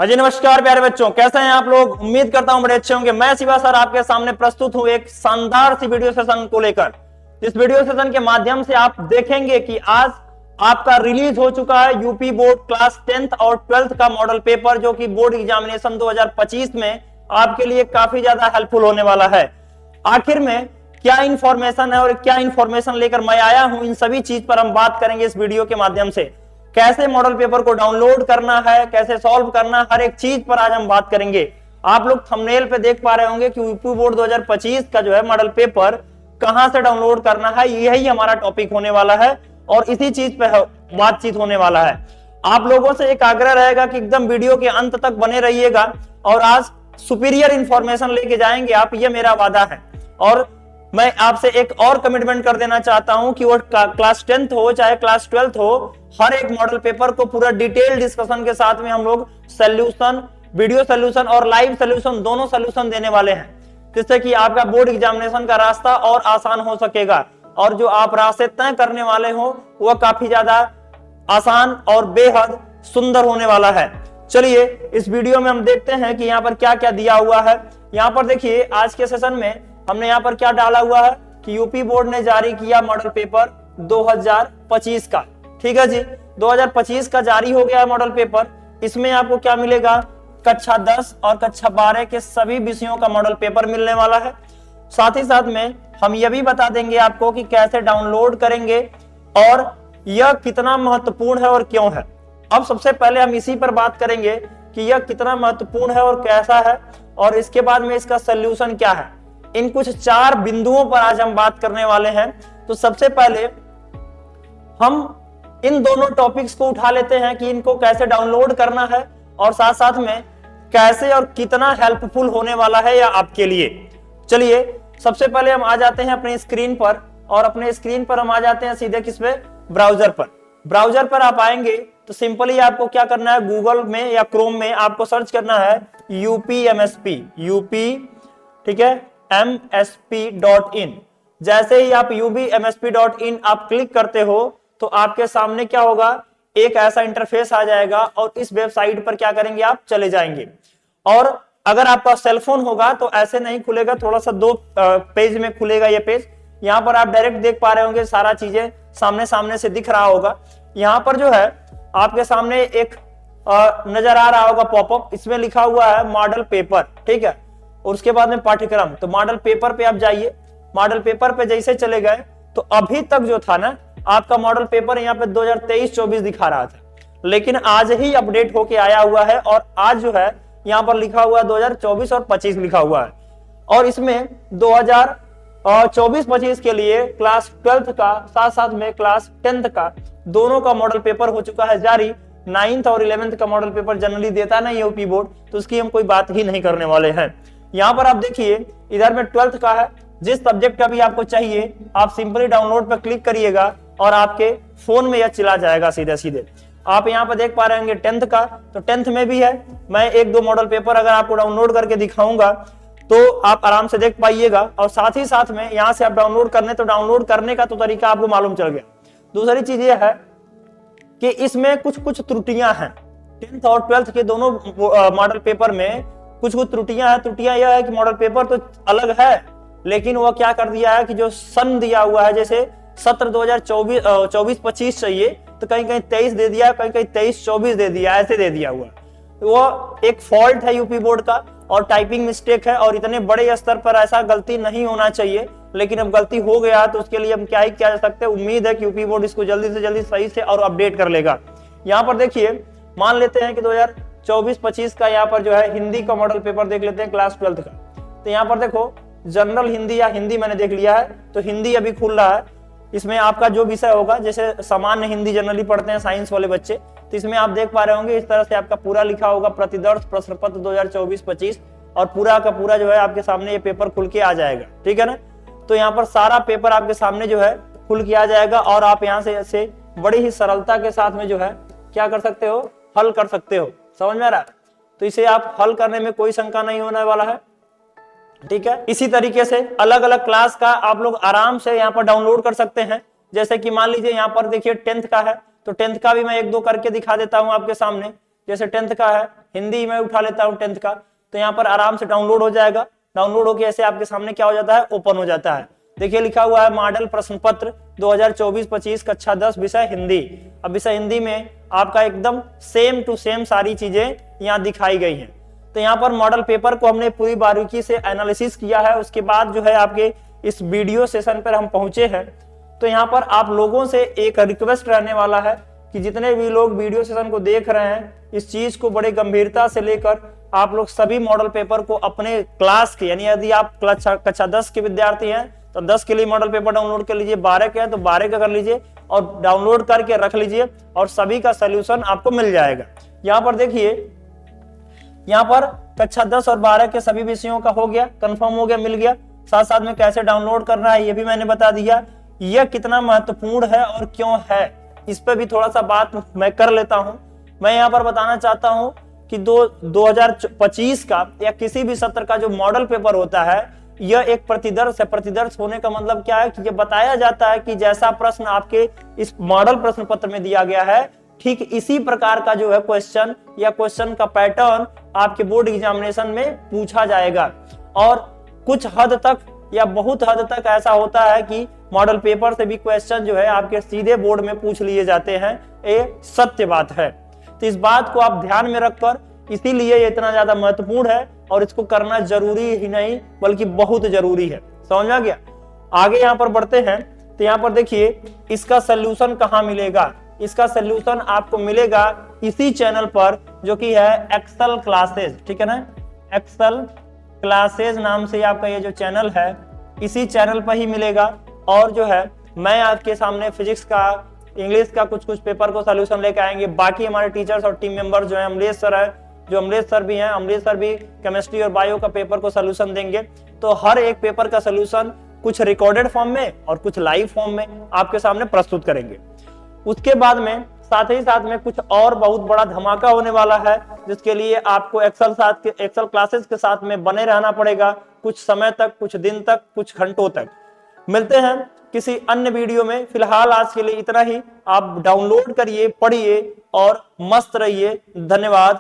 हाँ जी, नमस्कार प्यारे बच्चों, कैसे हैं आप लोग। उम्मीद करता हूं बड़े अच्छे होंगे। मैं शिवा सर आपके सामने प्रस्तुत हूं एक शानदार सी वीडियो सेशन को लेकर। इस वीडियो सेशन के माध्यम से आप देखेंगे कि आज आपका रिलीज हो चुका है यूपी बोर्ड क्लास 10th और 12th का मॉडल पेपर, जो कि बोर्ड एग्जामिनेशन 2025 में आपके लिए काफी ज्यादा हेल्पफुल होने वाला है। आखिर में क्या इंफॉर्मेशन है और क्या इंफॉर्मेशन लेकर मैं आया हूं, इन सभी चीज पर हम बात करेंगे इस वीडियो के माध्यम से। कैसे मॉडल पेपर को डाउनलोड करना है, कैसे सॉल्व करना है, हर एक चीज पर आज हम बात करेंगे। आप लोग थंबनेल पे देख पा रहे होंगे कि यूपी बोर्ड 2025 का जो है मॉडल पेपर कहां से डाउनलोड करना है, यही हमारा टॉपिक होने वाला है और इसी चीज पे बातचीत होने वाला है। आप लोगों से एक आग्रह रहेगा कि एकदम वीडियो के अंत तक बने रहिएगा और आज सुपीरियर इंफॉर्मेशन लेके जाएंगे आप, ये मेरा वादा है। और मैं आपसे एक और कमिटमेंट कर देना चाहता हूं कि वो क्लास 10th हो चाहे क्लास 12th हो, हर एक मॉडल पेपर को पूरा डिटेल डिस्कशन के साथ में हम लोग सोल्यूशन, वीडियो सोल्यूशन और लाइव सोल्यूशन, दोनों सोल्यूशन देने वाले हैं, जिससे कि आपका बोर्ड एग्जामिनेशन का रास्ता और आसान हो सकेगा और जो आप रास्ते तय करने वाले हो वह काफी ज्यादा आसान और बेहद सुंदर होने वाला है। चलिए इस वीडियो में हम देखते हैं कि यहाँ पर क्या क्या दिया हुआ है। यहाँ पर देखिए आज के सेशन में हमने यहाँ पर क्या डाला हुआ है कि यूपी बोर्ड ने जारी किया मॉडल पेपर 2025 का। ठीक है जी, 2025 का जारी हो गया है मॉडल पेपर। इसमें आपको क्या मिलेगा, कक्षा 10 और कक्षा 12 के सभी विषयों का मॉडल पेपर मिलने वाला है। साथ ही साथ में हम यह भी बता देंगे आपको कि कैसे डाउनलोड करेंगे और यह कितना महत्वपूर्ण है और क्यों है। अब सबसे पहले हम इसी पर बात करेंगे कि यह कितना महत्वपूर्ण है और कैसा है, और इसके बाद में इसका सोल्यूशन क्या है। इन कुछ 4 बिंदुओं पर आज हम बात करने वाले हैं। तो सबसे पहले हम इन दोनों टॉपिक्स को उठा लेते हैं कि इनको कैसे डाउनलोड करना है और साथ साथ में कैसे और कितना हेल्पफुल होने वाला है या आपके लिए। चलिए सबसे पहले हम आ जाते हैं अपनी स्क्रीन पर, और अपने स्क्रीन पर हम आ जाते हैं सीधे किस पे, ब्राउजर पर। ब्राउजर पर आप आएंगे तो सिंपली आपको क्या करना है, गूगल में या क्रोम में आपको सर्च करना है यूपीएमएसपी, यूपी, ठीक है, msp.in। जैसे ही आप ubmsp.in आप क्लिक करते हो तो आपके सामने क्या होगा, एक ऐसा इंटरफेस आ जाएगा और इस वेबसाइट पर क्या करेंगे, आप चले जाएंगे। और अगर आपका सेलफोन होगा तो ऐसे नहीं खुलेगा, थोड़ा सा 2 पेज में खुलेगा ये पेज। यहाँ पर आप डायरेक्ट देख पा रहे होंगे, सारा चीजें सामने सामने से दिख रहा होगा। यहाँ पर जो है आपके सामने एक नजर आ रहा होगा पॉपअप, इसमें लिखा हुआ है मॉडल पेपर, ठीक है, और उसके बाद में पाठ्यक्रम। तो मॉडल पेपर पे आप जाइए। मॉडल पेपर पे जैसे चले गए तो अभी तक जो था ना आपका मॉडल पेपर यहाँ पे 2023-24 दिखा रहा था, लेकिन आज ही अपडेट होके आया हुआ है और आज जो है यहाँ पर लिखा हुआ है 2024 और 25 लिखा हुआ है। और इसमें 2024-25 के लिए क्लास 12th का साथ साथ में क्लास 10th का दोनों का मॉडल पेपर हो चुका है जारी। 9th और 11th का मॉडल पेपर जनरली देता नहीं यूपी बोर्ड, तो उसकी हम कोई बात ही नहीं करने वाले हैं। यहाँ पर आप देखिए इधर में 12th का है, जिस सब्जेक्ट का भी आपको चाहिए आप सिंपली डाउनलोड पर क्लिक करिएगा और आपके फोन में यह चला जाएगा सीधे सीधे। आप यहाँ पर देख पा रहे होंगे 10th का, तो 10th में भी है। मैं 1-2 मॉडल पेपर अगर आपको डाउनलोड करके दिखाऊंगा तो आप आराम से देख पाइएगा। और साथ ही साथ में यहाँ से आप डाउनलोड करने, तो डाउनलोड करने का तो तरीका आपको मालूम चल गया। दूसरी चीज यह है कि इसमें कुछ त्रुटियां हैं। 10th और 12th के दोनों मॉडल पेपर में कुछ त्रुटियां हैं। त्रुटियां यह है कि मॉडल पेपर तो अलग है, लेकिन वह क्या कर दिया है कि जो सन दिया हुआ है, जैसे सत्र 2024-25 चाहिए तो कहीं कहीं 23 दे दिया, कहीं कहीं 23-24 दे दिया, ऐसे दे दिया हुआ। वो एक फॉल्ट है यूपी बोर्ड का और टाइपिंग मिस्टेक है, और इतने बड़े स्तर पर ऐसा गलती नहीं होना चाहिए, लेकिन अब गलती हो गया तो उसके लिए हम क्या ही किया जा सकते हैं। उम्मीद है कि यूपी बोर्ड इसको जल्दी से जल्दी सही से और अपडेट कर लेगा। यहाँ पर देखिए, मान लेते हैं कि 2024-25 का यहाँ पर जो है हिंदी का मॉडल पेपर देख लेते हैं क्लास 12th का। तो यहाँ पर देखो जनरल हिंदी या हिंदी मैंने देख लिया है, तो हिंदी अभी खुल रहा है। इसमें आपका जो विषय होगा, जैसे सामान्य हिंदी जनरली पढ़ते हैं साइंस वाले बच्चे, तो इसमें आप देख पा रहे होंगे इस तरह से आपका पूरा लिखा होगा प्रतिदर्श प्रश्न पत्र 2024-25, और पूरा का पूरा जो है आपके सामने ये पेपर खुल के आ जाएगा। ठीक है ना, तो यहाँ पर सारा पेपर आपके सामने जो है खुल के आ जाएगा और आप यहाँ से ऐसे बड़ी ही सरलता के साथ में जो है क्या कर सकते हो, हल कर सकते हो। समझ में आ रहा है? तो इसे आप हल करने में कोई शंका नहीं होने वाला है। ठीक है, इसी तरीके से अलग अलग क्लास का आप लोग आराम से यहाँ पर डाउनलोड कर सकते हैं। जैसे कि मान लीजिए यहाँ पर देखिए 10th का है, तो 10th का भी मैं 1-2 करके दिखा देता हूँ आपके सामने। जैसे 10th का है, हिंदी में उठा लेता हूं 10th का, तो यहाँ पर आराम से डाउनलोड हो जाएगा। डाउनलोड होकर ऐसे आपके सामने क्या हो जाता है, ओपन हो जाता है। देखिए लिखा हुआ है मॉडल प्रश्न पत्र 2024-25 कक्षा 10 विषय हिंदी। अब विषय हिंदी में आपका एकदम सेम टू सेम सारी चीजें यहाँ दिखाई गई हैं। तो यहाँ पर मॉडल पेपर को हमने पूरी बारीकी से एनालिसिस किया है। उसके बाद जो है आपके इस वीडियो सेशन पर हम पहुंचे हैं। तो यहाँ पर आप लोगों से एक रिक्वेस्ट रहने वाला है कि जितने भी लोग वीडियो सेशन को देख रहे हैं, इस चीज को बड़े गंभीरता से लेकर आप लोग सभी मॉडल पेपर को अपने क्लास के, यानी यदि आप कक्षा 10 के विद्यार्थी हैं तो 10 के लिए मॉडल पेपर डाउनलोड कर लीजिए, 12 के हैं तो 12 का कर लीजिए और डाउनलोड करके रख लीजिए और सभी का सोल्यूशन आपको मिल जाएगा। यहाँ पर देखिए, यहाँ पर कक्षा 10 और 12 के सभी विषयों का हो गया, कंफर्म हो गया, मिल गया। साथ साथ में कैसे डाउनलोड करना है ये भी मैंने बता दिया। यह कितना महत्वपूर्ण है और क्यों है, इस पे भी थोड़ा सा बात मैं कर लेता हूं। मैं यहाँ पर बताना चाहता हूं कि 2025 का या किसी भी सत्र का जो मॉडल पेपर होता है, यह एक प्रतिदर्श है। प्रतिदर्श होने का मतलब क्या है कि ये बताया जाता है कि जैसा प्रश्न आपके इस मॉडल प्रश्न पत्र में दिया गया है, ठीक इसी प्रकार का जो है क्वेश्चन या क्वेश्चन का पैटर्न आपके बोर्ड एग्जामिनेशन में पूछा जाएगा। और कुछ हद तक या बहुत हद तक ऐसा होता है कि मॉडल पेपर से भी क्वेश्चन जो है आपके सीधे बोर्ड में पूछ लिए जाते हैं। ये सत्य बात है। तो इस बात को आप ध्यान में रखकर, इसीलिए ये इतना ज्यादा महत्वपूर्ण है और इसको करना जरूरी ही नहीं बल्कि बहुत जरूरी है। समझ आ गया? आगे यहाँ पर बढ़ते हैं। तो यहाँ पर देखिए, इसका सोल्यूशन कहाँ मिलेगा। इसका सोल्यूशन आपको मिलेगा इसी चैनल पर, जो कि है एक्सेल क्लासेज। ठीक है ना, एक्सेल क्लासेज नाम से आपका ये जो चैनल है, इसी चैनल पर ही मिलेगा। और जो है मैं आपके सामने फिजिक्स का, इंग्लिश का कुछ पेपर को सोल्यूशन लेके आएंगे। बाकी हमारे टीचर्स और टीम मेंबर जो है, अमलेश सर है, जो अमलेश सर भी हैं, अमलेश सर भी केमिस्ट्री और बायो का पेपर को सोल्यूशन देंगे। तो हर एक पेपर का सोल्यूशन कुछ रिकॉर्डेड फॉर्म में और कुछ लाइव फॉर्म में आपके सामने प्रस्तुत करेंगे। उसके बाद में साथ ही साथ में कुछ और बहुत बड़ा धमाका होने वाला है, जिसके लिए आपको एक्सेल क्लासेस के साथ में बने रहना पड़ेगा कुछ समय तक, कुछ दिन तक, कुछ घंटों तक। मिलते हैं किसी अन्य वीडियो में। फिलहाल आज के लिए इतना ही। आप डाउनलोड करिए, पढ़िए और मस्त रहिए। धन्यवाद।